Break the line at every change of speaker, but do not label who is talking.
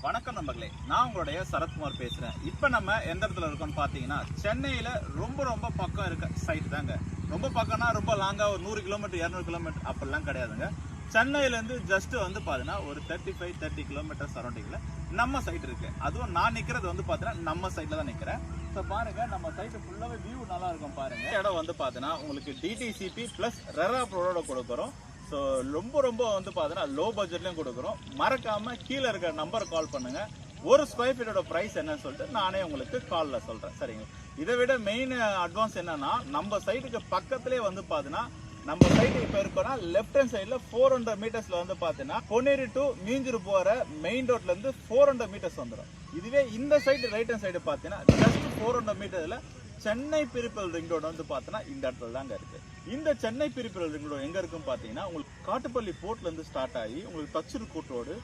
வணக்கம் நண்பர்களே, நான் உங்களுடைய சரத்குமார் பேசுறேன். இப்போ நம்ம எந்த இடத்துல இருக்கோம்னு பார்த்தீங்கன்னா, சென்னையில் ரொம்ப பக்கம் இருக்க சைட் தாங்க. ரொம்ப பக்கம்னா ரொம்ப லாங்காக ஒரு 100 கிலோமீட்டர் 200 கிலோமீட்டர் அப்படிலாம் கிடையாதுங்க. சென்னையிலேருந்து ஜஸ்ட் வந்து பார்த்தீங்கன்னா ஒரு 30 கிலோமீட்டர் சரௌண்டிங்கில் நம்ம சைட் இருக்குது. அதுவும் நான் நிற்கிறது வந்து பார்த்தீங்கன்னா நம்ம சைட்டில் தான் நிற்கிறேன். ஸோ பாருங்கள், நம்ம சைட்டு ஃபுல்லாகவே வியூ நல்லா இருக்கும் பாருங்கள். இடம் வந்து பார்த்தீங்கன்னா உங்களுக்கு டிடிசிபி ப்ளஸ் ரெரா ப்ரோட கொடுக்குறோம். ஸோ ரொம்ப வந்து பார்த்தீங்கன்னா லோ பட்ஜெட்லையும் கொடுக்குறோம். மறக்காமல் கீழே இருக்கிற நம்பரை கால் பண்ணுங்கள். ஒரு ஸ்கொயர் ஃபீட்டோட ப்ரைஸ் என்னன்னு சொல்லிட்டு நானே உங்களுக்கு காலில் சொல்கிறேன். சரிங்க. இதை விட மெயின் அட்வான்ஸ் என்னன்னா, நம்ம சைட்டுக்கு பக்கத்துலேயே வந்து பார்த்தீங்கன்னா, நம்ம சைட்டு இப்போ இருக்கோம்னா லெஃப்ட் ஹேண்ட் சைடில் 400 மீட்டர்ஸில் வந்து பார்த்தீங்கன்னா பொன்னேரி டு மீஞ்சூர் போகிற மெயின் ரோட்லேருந்து 400 மீட்டர்ஸ் வந்துடும். இதுவே இந்த சைடு ரைட் ஹேண்ட் சைடு பார்த்தீங்கன்னா ஜஸ்ட் 400 மீட்டரில் சென்னை பெரிஃபெரல் ரிங் ரோடு வந்து பார்த்தீங்கன்னா இந்த இடத்துல தாங்க இருக்கு. இந்த சென்னை பெரிஃபெரல் ரிங் ரோடு எங்க இருக்குன்னு பார்த்தீங்கன்னா, உங்களுக்கு காட்டுப்பள்ளி போர்ட்ல இருந்து ஸ்டார்ட் ஆகி உங்களுக்கு தச்சூர் கோட் ரோடு